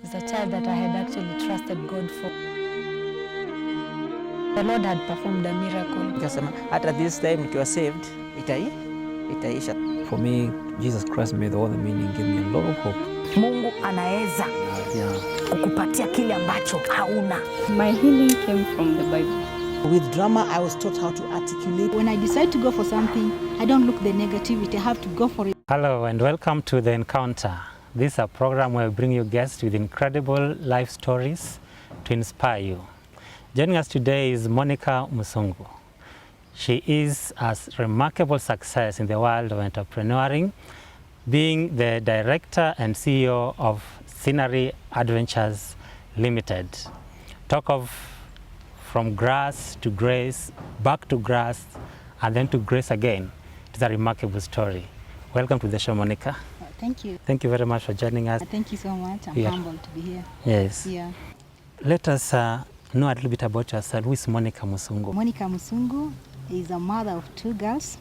As a child that I had actually trusted God for. The Lord had performed a miracle. Nikasema hata this time nikiwa saved itaisha. For me, Jesus Christ made all the meaning, gave me a lot of hope. Mungu anaweza kukupatia kile ambacho hauna. My healing came from the Bible. With drama, I was taught how to articulate. When I decide to go for something, I don't look the negativity, I have to go for it. Hello and welcome to The Encounter. This is a program where we bring you guests with incredible life stories to inspire you. Joining us today is Monica Mzungu. She is a remarkable success in the world of entrepreneuring, being the director and CEO of Scenery Adventures Limited. Talk of from grass to grace, back to grass, and then to grace again. It's a remarkable story. Welcome to the show, Monica. Thank you. Thank you very much for joining us. Thank you so much. I'm humbled to be here. Yes. Yeah. Let us know a little bit about yourself. Who is Monica Mzungu? Monica Mzungu is a mother of 2 girls.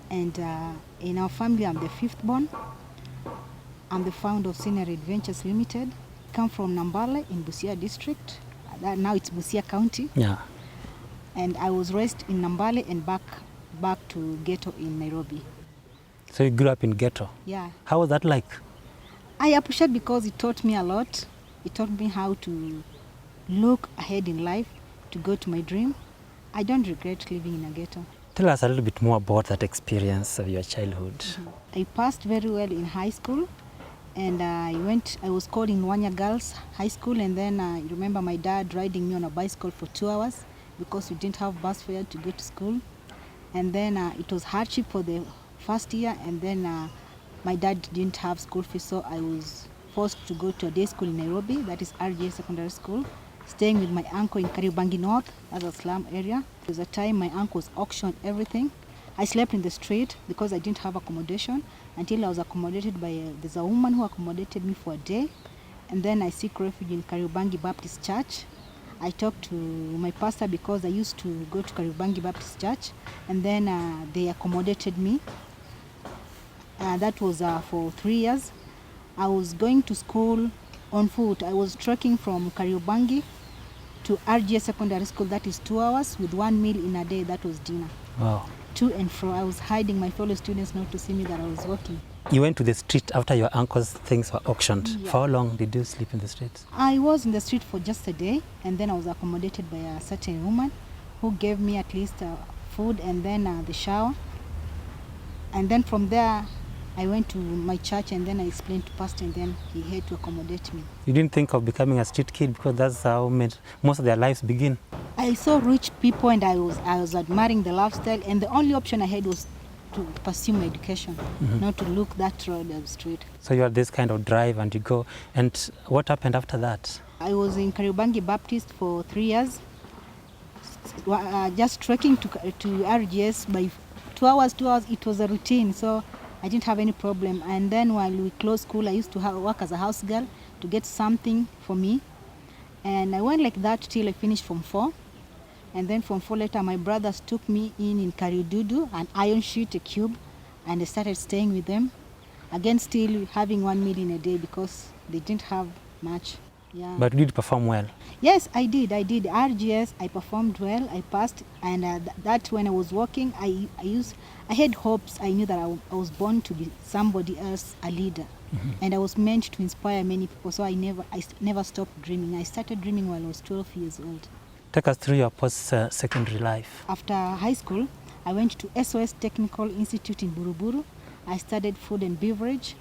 And in our family, I'm the 5th born. I'm the founder of Scenery Adventures Limited. Come from Nambale in Busia district. Now it's Busia County. Yeah. And I was raised in Nambale and back to ghetto in Nairobi. So you grew up in ghetto? Yeah. How was that like? I appreciate because it taught me a lot. It taught me how to look ahead in life, to go to my dream. I don't regret living in a ghetto. Tell us a little bit more about that experience of your childhood. Mm-hmm. I passed very well in high school, and I was called in Wanya Girls High School, and then I remember my dad riding me on a bicycle for 2 hours because we didn't have bus fare to go to school. And then it was hardship for the first year, and then my dad didn't have school fees, so I was forced to go to a day school in Nairobi, that is RGA Secondary School, staying with my uncle in Kariobangi North, that's a slum area. There was a time my uncle was auctioned everything. I slept in the street because I didn't have accommodation until I was accommodated by, there's a woman who accommodated me for a day, and then I seek refuge in Kariobangi Baptist Church. I talked to my pastor because I used to go to Kariobangi Baptist Church, and then they accommodated me. That was for 3 years. I was going to school on foot. I was trekking from Kariobangi to RGA Secondary School, that is 2 hours with 1 meal in a day, that was dinner. Wow. To and fro. I was hiding my fellow students not to see me that I was walking. You went to the street after your uncle's things were auctioned. Yeah. For how long did you sleep in the streets? I was in the street for just a day, and then I was accommodated by a certain woman who gave me at least food and then the shower. And then from there, I went to my church, and then I explained to pastor, and then he had to accommodate me. You didn't think of becoming a street kid because that's how most of their lives begin? I saw rich people, and I was admiring the lifestyle, and the only option I had was to pursue my education, not to look that road of the street. So you had this kind of drive and you go. And what happened after that? I was in Kariobangi Baptist for 3 years, just trekking to RGS by 2 hours, it was a routine, so I didn't have any problem. And then while we closed school, I used to work as a house girl to get something for me. And I went like that till I finished Form 4. And then Form 4 later, my brothers took me in Kariududu, an iron sheet, a cube, and I started staying with them. Again, still having 1 meal in a day because they didn't have much. Yeah. But you did perform well? Yes, I did. RGS, I performed well, I passed, and that when I was working, I had hopes. I knew that I was born to be somebody else, a leader. And I was meant to inspire many people, so I never stopped dreaming. I started dreaming while I was 12 years old. Take us through your post-secondary life. After high school, I went to SOS Technical Institute in Buruburu. I studied food and beverage.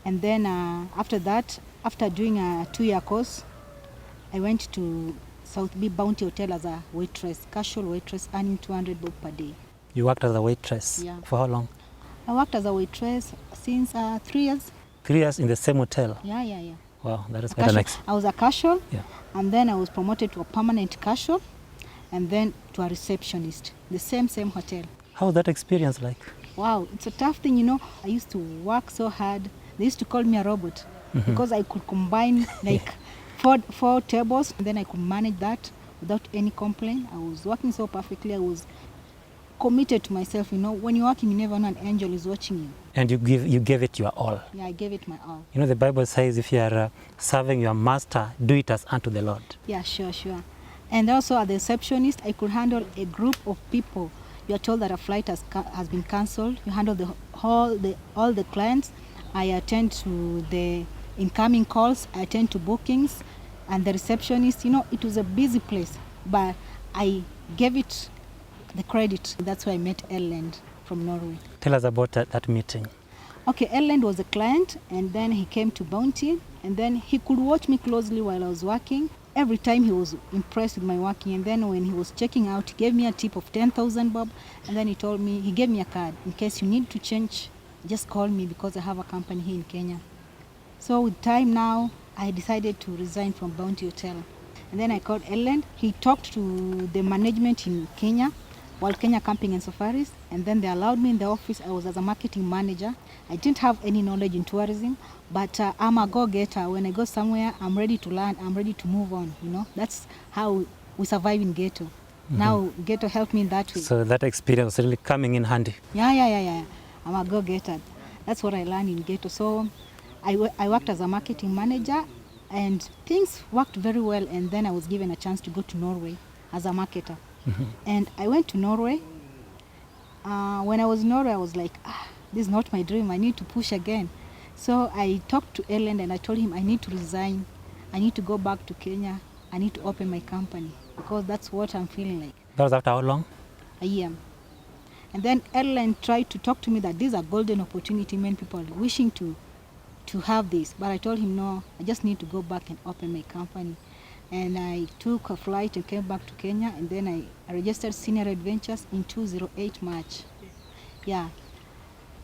And then after that, after doing a 2-year course, I went to South B Bounty Hotel as a waitress, casual waitress, earning 200 bob per day. You worked as a waitress? Yeah. For how long? I worked as a waitress since 3 years. 3 years in the same hotel? Yeah. Wow, that is quite an I was a casual, yeah. And then I was promoted to a permanent casual, and then to a receptionist, the same hotel. How was that experience like? Wow, it's a tough thing, you know. I used to work so hard. They used to call me a robot because I could combine like four tables, and then I could manage that without any complaint. I was working so perfectly. I was committed to myself, you know. When you're working, you never know an angel is watching you. And you gave it your all. Yeah, I gave it my all. You know, the Bible says if you are serving your master, do it as unto the Lord. Yeah, sure. And also as the receptionist, I could handle a group of people. You are told that a flight has been cancelled. You handle all the clients. I attend to the incoming calls. I attend to bookings. And the receptionist, you know, it was a busy place. But I gave it the credit. That's why I met Erlend from Norway. Tell us about that meeting. Okay, Erlend was a client, and then he came to Bounty, and then he could watch me closely while I was working. Every time he was impressed with my working, and then when he was checking out, he gave me a tip of 10,000 bob, and then he gave me a card. In case you need to change, just call me because I have a company here in Kenya. So with time now, I decided to resign from Bounty Hotel. And then I called Erlend. He talked to the management in Kenya, Wild Kenya Camping and Safaris, and then they allowed me in the office. I was as a marketing manager. I didn't have any knowledge in tourism, but I'm a go-getter. When I go somewhere, I'm ready to learn, I'm ready to move on, you know. That's how we survive in ghetto. Mm-hmm. Now, ghetto helped me in that way. So that experience really coming in handy. Yeah. I'm a go-getter. That's what I learned in ghetto. So I worked as a marketing manager, and things worked very well, and then I was given a chance to go to Norway as a marketer. Mm-hmm. And I went to Norway. When I was in Norway, I was like, this is not my dream. I need to push again. So I talked to Erlend and I told him I need to resign. I need to go back to Kenya. I need to open my company because that's what I'm feeling like. That was after how long? A year. And then Erlend tried to talk to me that this is a golden opportunity. Many people are wishing to have this. But I told him, no, I just need to go back and open my company. And I took a flight and came back to Kenya, and then I registered Senior Adventures in 2008 March. Yeah.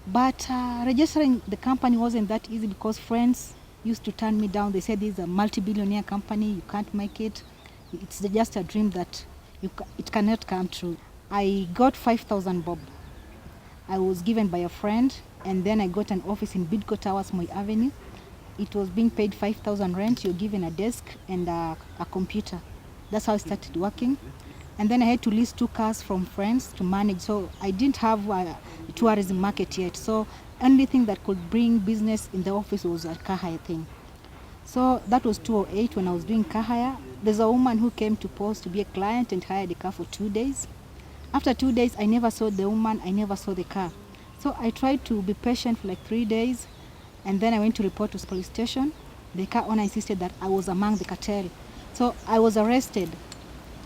But registering the company wasn't that easy because friends used to turn me down. They said this is a multi-billionaire company, you can't make it. It's just a dream that it cannot come true. I got 5,000 bob. I was given by a friend, and then I got an office in Bidco Towers, Moi Avenue. It was being paid 5,000 rent. You're given a desk and a computer. That's how I started working. And then I had to lease 2 cars from friends to manage. So I didn't have a tourism market yet. So only thing that could bring business in the office was a car hire thing. So that was 2008 when I was doing car hire. There's a woman who came to post to be a client and hired a car for 2 days. After 2 days, I never saw the woman. I never saw the car. So I tried to be patient for like 3 days. And then I went to report to the police station. The car owner insisted that I was among the cartel. So I was arrested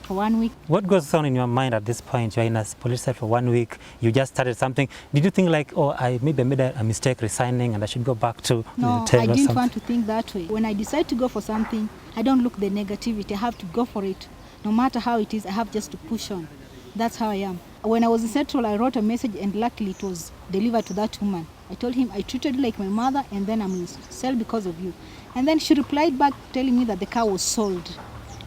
for 1 week. What goes on in your mind at this point? You're in a police cell for 1 week. You just started something. Did you think like, oh, I maybe made a mistake resigning and I should go back to the hotel? No, I didn't want to think that way. When I decide to go for something, I don't look the negativity. I have to go for it. No matter how it is, I have just to push on. That's how I am. When I was in Central, I wrote a message and luckily it was delivered to that woman. I told him I treated you like my mother and then I'm in cell because of you. And then she replied back telling me that the car was sold.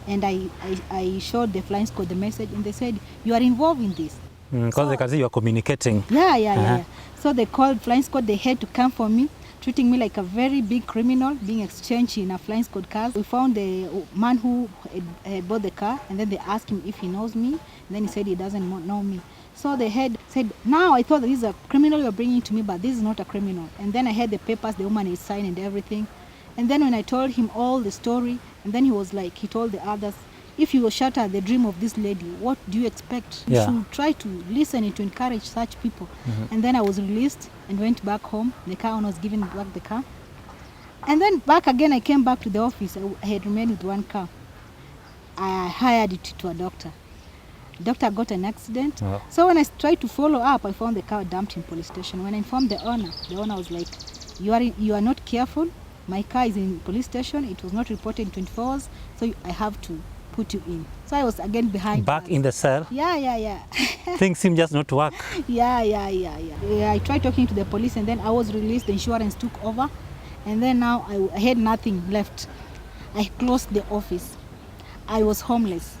And I showed the flying squad the message and they said, you are involved in this. Because they can see you are communicating. Yeah. So they called flying squad, they had to come for me, treating me like a very big criminal, being exchanged in a flying squad car. We found the man who had bought the car and then they asked him if he knows me. And then he said he doesn't know me. So they had said, now I thought this is a criminal you're bringing to me, but this is not a criminal. And then I had the papers, the woman is signed and everything. And then when I told him all the story, and then he was like, he told the others, if you will shatter the dream of this lady, what do you expect? You should try to listen and to encourage such people. Mm-hmm. And then I was released and went back home. The car owner was giving me back the car. And then back again, I came back to the office. I had remained with 1 car. I hired it to a doctor. Doctor got an accident. Oh. So when I tried to follow up, I found the car dumped in police station. When I informed the owner was like, you are not careful. My car is in police station. It was not reported in 24 hours. So I have to put you in. So I was again behind. Back in the cell? Yeah. Things seem just not to work. Yeah. I tried talking to the police and then I was released. The insurance took over. And then now I had nothing left. I closed the office. I was homeless.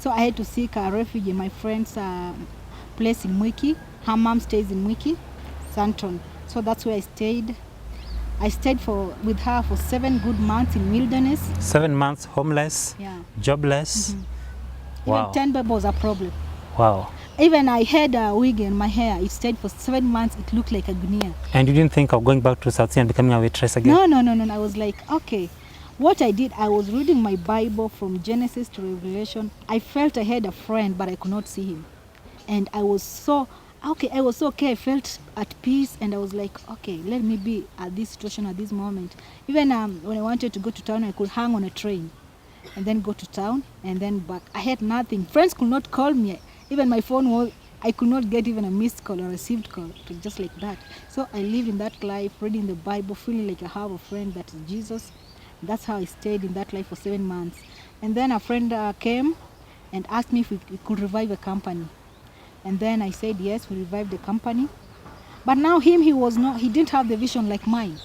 So I had to seek a refuge in my friend's place in Mwiki. Her mom stays in Mwiki, Santon. So that's where I stayed. I stayed with her for 7 good months in wilderness. 7 months homeless, jobless. Mm-hmm. Wow. Even 10 baby was a problem. Wow. Even I had a wig in my hair. It stayed for 7 months. It looked like a guinea. And you didn't think of going back to South Sea and becoming a waitress again? No. I was like, okay. What I did, I was reading my Bible from Genesis to Revelation. I felt I had a friend, but I could not see him. And I was so okay. I felt at peace, and I was like, okay, let me be at this situation at this moment. Even when I wanted to go to town, I could hang on a train and then go to town and then back. I had nothing. Friends could not call me. Even my phone was, I could not get even a missed call or a received call. It was just like that. So I lived in that life, reading the Bible, feeling like I have a friend that is Jesus. That's how I stayed in that life for 7 months. And then a friend came and asked me if we could revive a company. And then I said yes, we revived the company. But now he didn't have the vision like mine.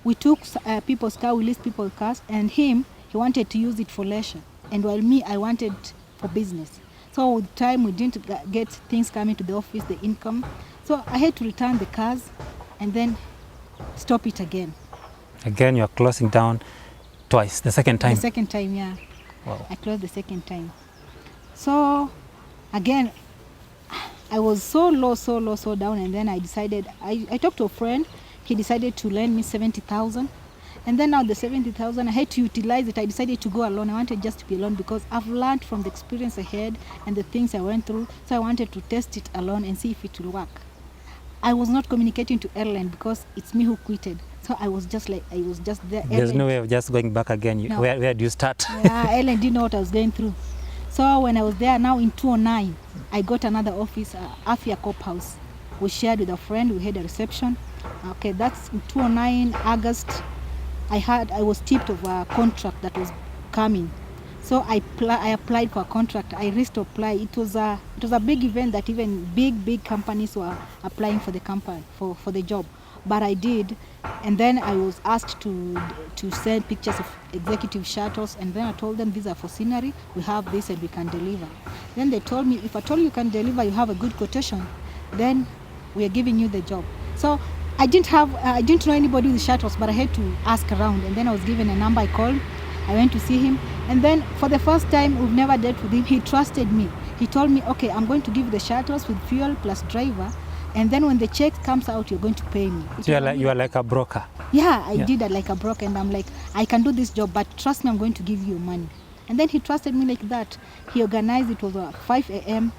We took people's car, we leased people's cars, and he wanted to use it for leisure. And while me, I wanted for business. So with time, we didn't get things coming to the office, the income. So I had to return the cars and then stop it again. Again, you're closing down twice, the second time? The second time, yeah. Wow. I closed the second time. So again, I was so low down, and then I decided, I talked to a friend. He decided to lend me 70,000. And then now the 70,000, I had to utilize it. I decided to go alone. I wanted just to be alone because I've learned from the experience I had and the things I went through. So I wanted to test it alone and see if it will work. I was not communicating to Ellen because it's me who quitted. So I was just there. There's no way of just going back again. No. Where do you start? Yeah, Ellen didn't know what I was going through. So when I was there now in 2009, I got another office, Afia Cop House. We shared with a friend, we had a reception. Okay, that's in 2009, August. I was tipped of a contract that was coming. So I applied for a contract. I risked to apply. It was a big event that even big companies were applying for the company, for the job. But I did, and then I was asked to send pictures of executive shuttles, and then I told them these are for scenery, we have this and we can deliver. Then they told me, if at all you can deliver, you have a good quotation, then we are giving you the job. So I didn't know anybody with shuttles, but I had to ask around, and then I was given a number. I called, I went to see him, and then for the first time, we've never dealt with him. He trusted me. He told me, okay, I'm going to give you the shuttles with fuel plus driver, and then when the check comes out, you're going to pay me. So you are like a broker? Yeah, I did that like a broker, and I'm like, I can do this job, but trust me, I'm going to give you money. And then he trusted me like that. He organized, it was 5 a.m.,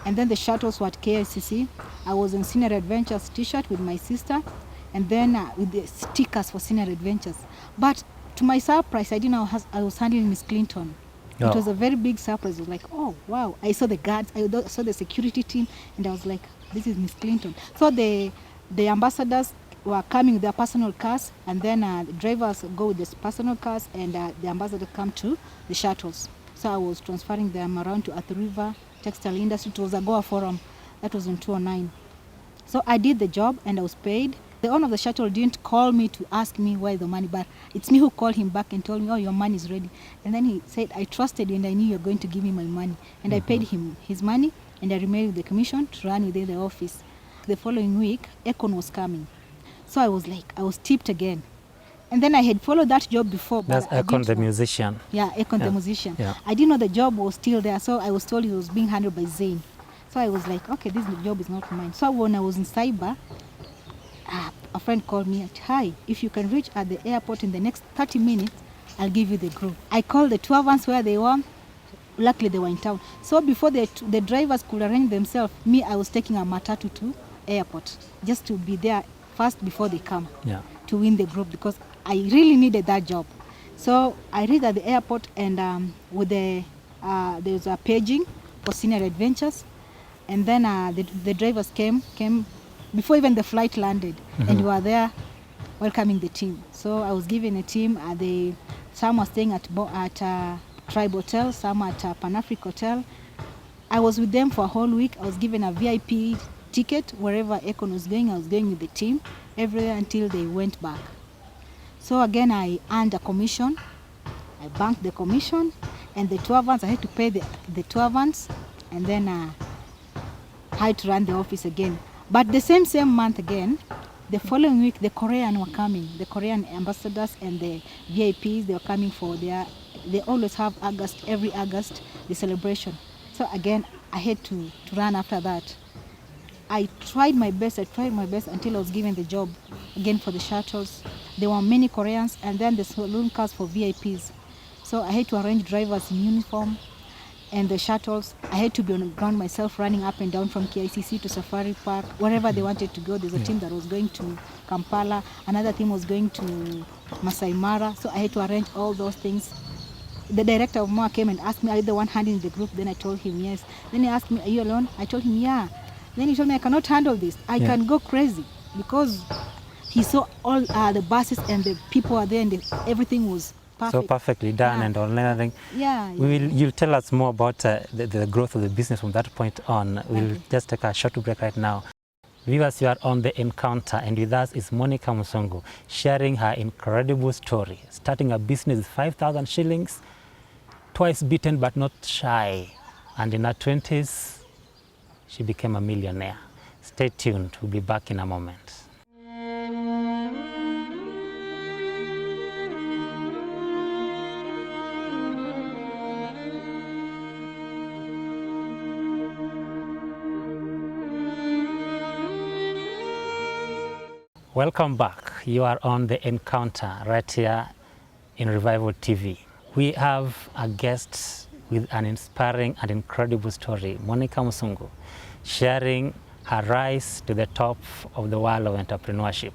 and then the shuttles were at KICC. I was in Senior Adventures t-shirt with my sister, and then with the stickers for Senior Adventures. But to my surprise, I didn't know I was handling Miss Clinton. Oh. It was a very big surprise. I was like, oh, wow. I saw the guards, I saw the security team, and I was like, this is Miss Clinton. So the ambassadors were coming with their personal cars, and then the drivers go with the personal cars, and the ambassadors come to the shuttles. So I was transferring them around to Athi River, textile industry. It was a Goa forum. That was in 2009. So I did the job, and I was paid. The owner of the shuttle didn't call me to ask me why the money, but it's me who called him back and told me, oh, your money is ready. And then he said, I trusted you and I knew you were going to give me my money. And I paid him his money, and I remained with the commission to run within the office. The following week, Econ was coming. So I was tipped again. And then I had followed that job before. That's Econ the musician. Yeah, Econ the musician. Yeah. I didn't know the job was still there, so I was told it was being handled by Zane. So I was like, okay, this job is not mine. So when I was in cyber, a friend called me, hi, if you can reach at the airport in the next 30 minutes, I'll give you the group. I called the 12 ones where they were. Luckily, they were in town. So before the drivers could arrange themselves, I was taking a matatu to airport just to be there first before they come to win the group, because I really needed that job. So I reached at the airport, and there was a paging for Senior Adventures, and then the drivers came before even the flight landed, and we were there welcoming the team. So I was given a team. Some were staying at Tribe Hotel, some at Pan-Africa Hotel. I was with them for a whole week. I was given a VIP ticket wherever Econ was going. I was going with the team everywhere until they went back. So again, I earned a commission. I banked the commission, and the 12 months I had to pay the 12 months, and then I had to run the office again. But the same month again, the following week, the Korean were coming. The Korean ambassadors and the VIPs, they were coming for they always have every August, the celebration. So again, I had to run after that. I tried my best until I was given the job again for the shuttles. There were many Koreans and then the saloon cars for VIPs. So I had to arrange drivers in uniform and the shuttles. I had to be on the ground myself, running up and down from KICC to Safari Park, wherever they wanted to go. There's a team that was going to Kampala, another team was going to Masai Mara. So I had to arrange all those things. The director of MOA came and asked me, are you the one handling the group? Then I told him yes. Then he asked me, are you alone? I told him, yeah. Then he told me I cannot handle this. I can go crazy, because he saw all the buses and the people are there and everything was perfect. So perfectly done and all everything. Yeah. You'll tell us more about the growth of the business from that point on. We'll just take a short break right now. Viewers, you are on the Encounter, and with us is Monica Mzungu, sharing her incredible story. Starting a business with 5,000 shillings, twice beaten but not shy. And in her 20s, she became a millionaire. Stay tuned, we'll be back in a moment. Welcome back. You are on the Encounter right here in Revival TV. We have a guest with an inspiring and incredible story, Monica Mzungu, sharing her rise to the top of the world of entrepreneurship.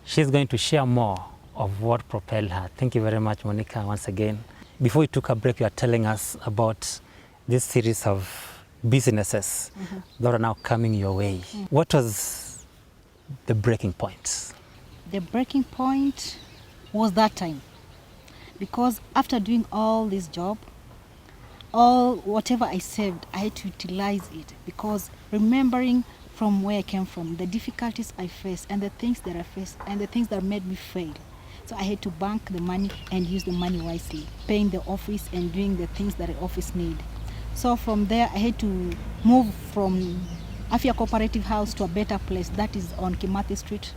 She's going to share more of what propelled her. Thank you very much, Monica, once again. Before we took a break, you are telling us about this series of businesses that are now coming your way. What was the breaking point? The breaking point was that time, because after doing all this job, whatever I saved, I had to utilize it, because remembering from where I came from, the difficulties I faced and the things that I faced and the things that made me fail. So I had to bank the money and use the money wisely, paying the office and doing the things that the office need. So from there, I had to move from Afia Cooperative House to a better place, that is on Kimathi Street,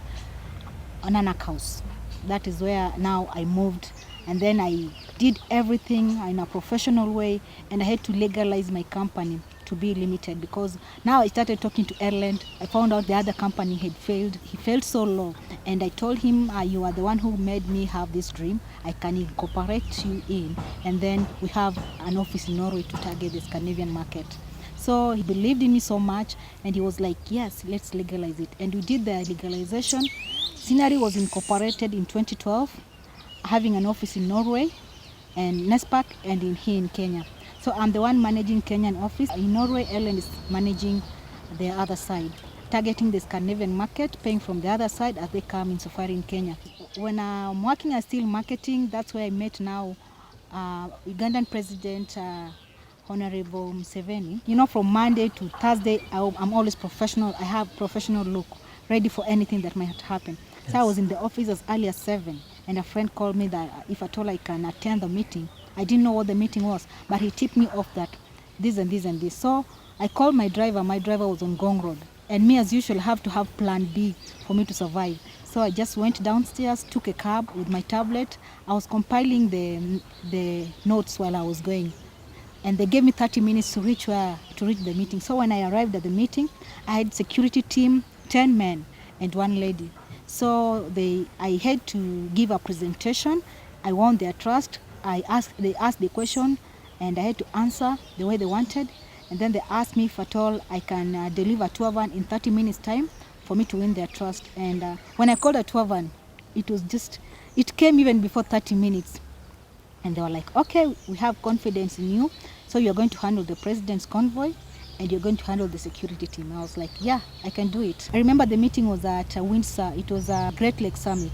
on Anak House. That is where now I moved. And then I did everything in a professional way, and I had to legalize my company to be limited, because now I started talking to Erland. I found out the other company had failed. He felt so low, and I told him, you are the one who made me have this dream. I can incorporate you in, and then we have an office in Norway to target the Scandinavian market. So he believed in me so much, and he was like, yes, let's legalize it. And we did the legalization. Scenery was incorporated in 2012. Having an office in Norway and Nespak and here in Kenya. So I'm the one managing Kenyan office. In Norway, Ellen is managing the other side, targeting the Scandinavian market, paying from the other side as they come in safari in Kenya. When I'm working as still marketing, that's where I met now Ugandan President Honorable Museveni. You know, from Monday to Thursday, I'm always professional. I have professional look, ready for anything that might happen. Yes. So I was in the office as early as 7. And a friend called me that if at all I can attend the meeting. I didn't know what the meeting was, but he tipped me off that this and this and this. So I called my driver. My driver was on Gong Road. And me, as usual, have to have plan B for me to survive. So I just went downstairs, took a cab with my tablet. I was compiling the notes while I was going. And they gave me 30 minutes to reach the meeting. So when I arrived at the meeting, I had security team, 10 men and 1 lady. So I had to give a presentation. I won their trust. They asked the question, and I had to answer the way they wanted. And then they asked me if at all I can deliver a tour van in 30 minutes time for me to win their trust. And when I called a tour van, it came even before 30 minutes. And they were like, okay, we have confidence in you. So you're going to handle the president's convoy, and you're going to handle the security team. I was like, yeah, I can do it. I remember the meeting was at Windsor. It was a Great Lake Summit.